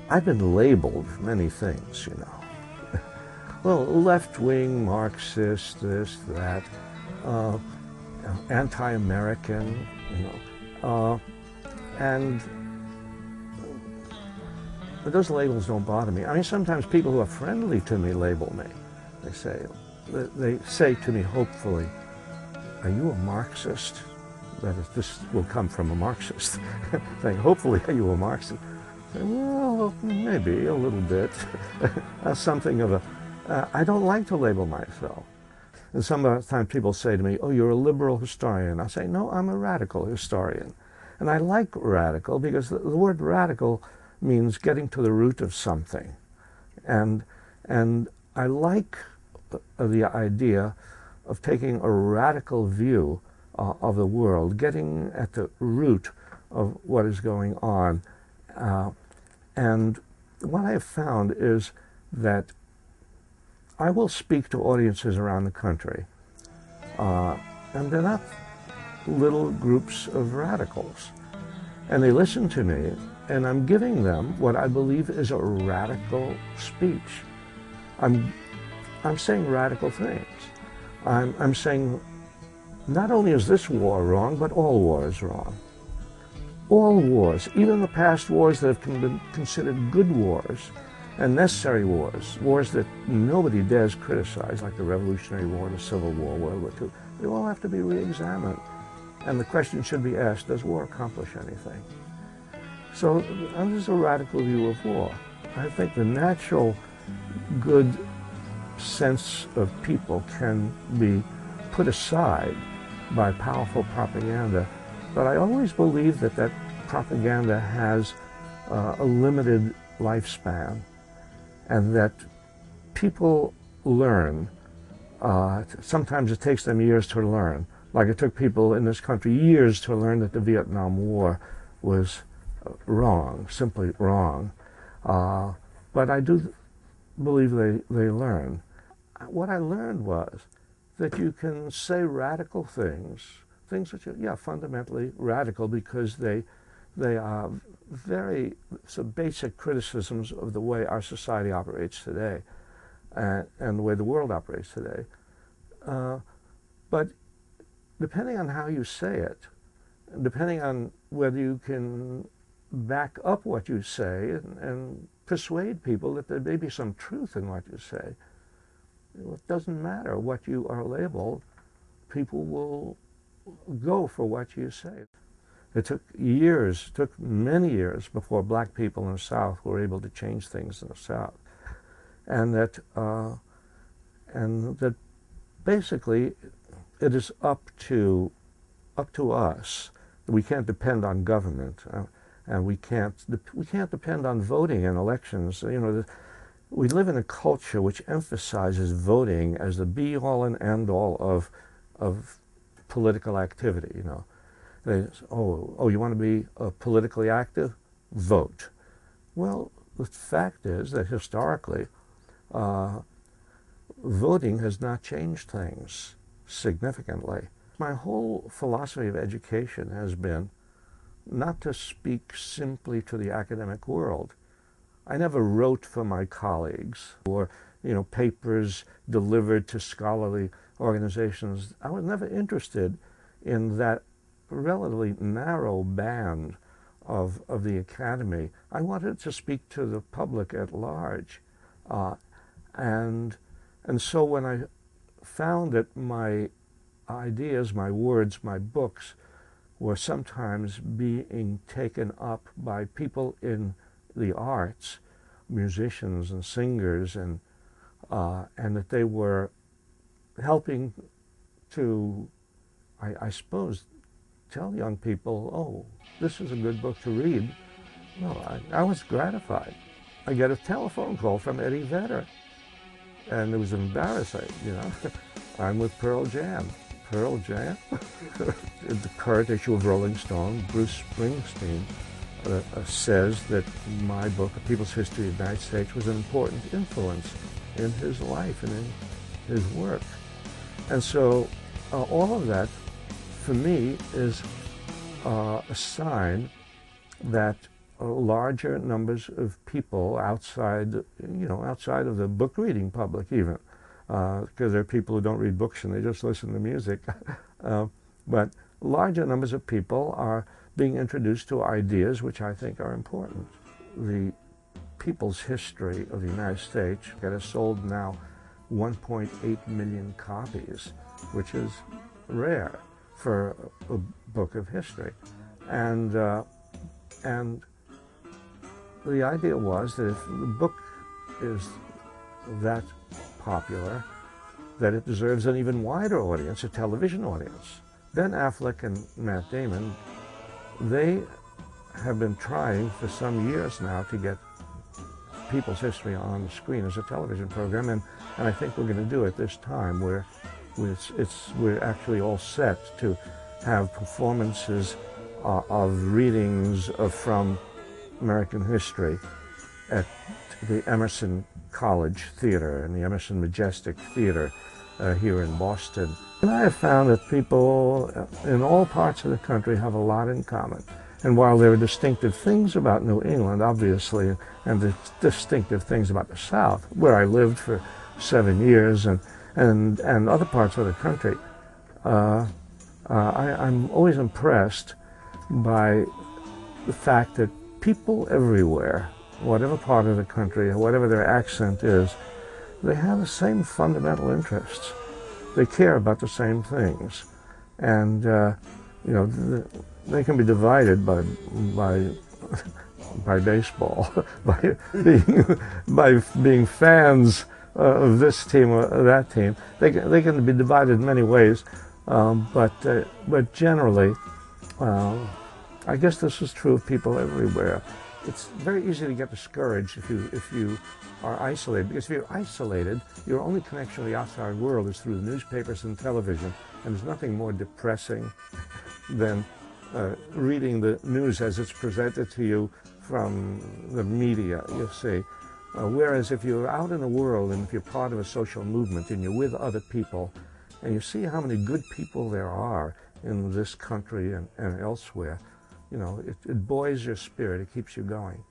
I've been labeled many things, you know. Well, left-wing, Marxist, this, that, uh, anti-American, you know, and but those labels don't bother me. I mean, sometimes people who are friendly to me label me. They say to me, hopefully, "Are you a Marxist?" That is, this will come from a Marxist. Saying, "Hopefully, are you a Marxist?" I say, well, maybe a little bit. Something of a. I don't like to label myself. And sometimes people say to me, "Oh, you're a liberal historian." I say, "No, I'm a radical historian." And I like radical because the word radical means getting to the root of something. And I like the idea of taking a radical view of the world, getting at the root of what is going on. And what I have found is that I will speak to audiences around the country, and they're not little groups of radicals. And they listen to me, and I'm giving them what I believe is a radical speech. I'm saying radical things. I'm saying not only is this war wrong, but all war is wrong. All wars, even the past wars that have been considered good wars and necessary wars, wars that nobody dares criticize, like the Revolutionary War, the Civil War, World War II, they all have to be re-examined. And the question should be asked, does war accomplish anything? So this is a radical view of war. I think the natural good sense of people can be put aside by powerful propaganda, but I always believe that that propaganda has a limited lifespan, and that people learn. Sometimes it takes them years to learn. Like it took people in this country years to learn that the Vietnam War was wrong, simply wrong. But I do believe they learn. What I learned was that you can say radical things which are, yeah, fundamentally radical because they are very basic criticisms of the way our society operates today and the way the world operates today. But depending on how you say it, depending on whether you can back up what you say and persuade people that there may be some truth in what you say, it doesn't matter what you are labeled, people will go for what you say. It took years, took many years before black people in the South were able to change things in the South. And that basically it is up to us. We can't depend on government, and we can't depend on voting in elections. You know, we live in a culture which emphasizes voting as the be-all and end-all of political activity. You know, oh, you want to be politically active? Vote. Well, the fact is that historically, voting has not changed things significantly. My whole philosophy of education has been not to speak simply to the academic world. I never wrote for my colleagues or, you know, papers delivered to scholarly organizations. I was never interested in that relatively narrow band of the academy. I wanted to speak to the public at large. And so when I found that my ideas, my words, my books were sometimes being taken up by people in the arts, musicians and singers, and that they were helping to, I suppose, tell young people, oh, this is a good book to read. Well, I was gratified. I get a telephone call from Eddie Vedder, and it was embarrassing, you know. I'm with Pearl Jam. Pearl Jam? The current issue of Rolling Stone, Bruce Springsteen, says that my book, A People's History of the United States, was an important influence in his life and in his work. And so all of that, for me, is a sign that larger numbers of people outside, outside of the book reading public even, because there are people who don't read books and they just listen to music. But larger numbers of people are being introduced to ideas which I think are important. The people's history of the United States has sold now 1.8 million copies, which is rare for a book of history. And the idea was that if the book is that popular, that it deserves an even wider audience, a television audience. Ben Affleck and Matt Damon, they have been trying for some years now to get people's history on the screen as a television program, and I think we're going to do it this time, where we're actually all set to have performances of readings from American history at the Emerson College Theater and the Emerson Majestic Theater here in Boston. And I have found that people in all parts of the country have a lot in common. And while there are distinctive things about New England, obviously, and the distinctive things about the South, where I lived for 7 years, and other parts of the country, I'm always impressed by the fact that people everywhere, whatever part of the country, whatever their accent is, they have the same fundamental interests. They care about the same things. And, they can be divided by baseball, by being fans of this team or that team. They can be divided in many ways, but generally, I guess this is true of people everywhere. It's very easy to get discouraged if you are isolated, because if you're isolated, your only connection with the outside world is through the newspapers and television, and there's nothing more depressing than reading the news as it's presented to you from the media, you see. Whereas if you're out in the world and if you're part of a social movement and you're with other people and you see how many good people there are in this country and elsewhere, it buoys your spirit, it keeps you going.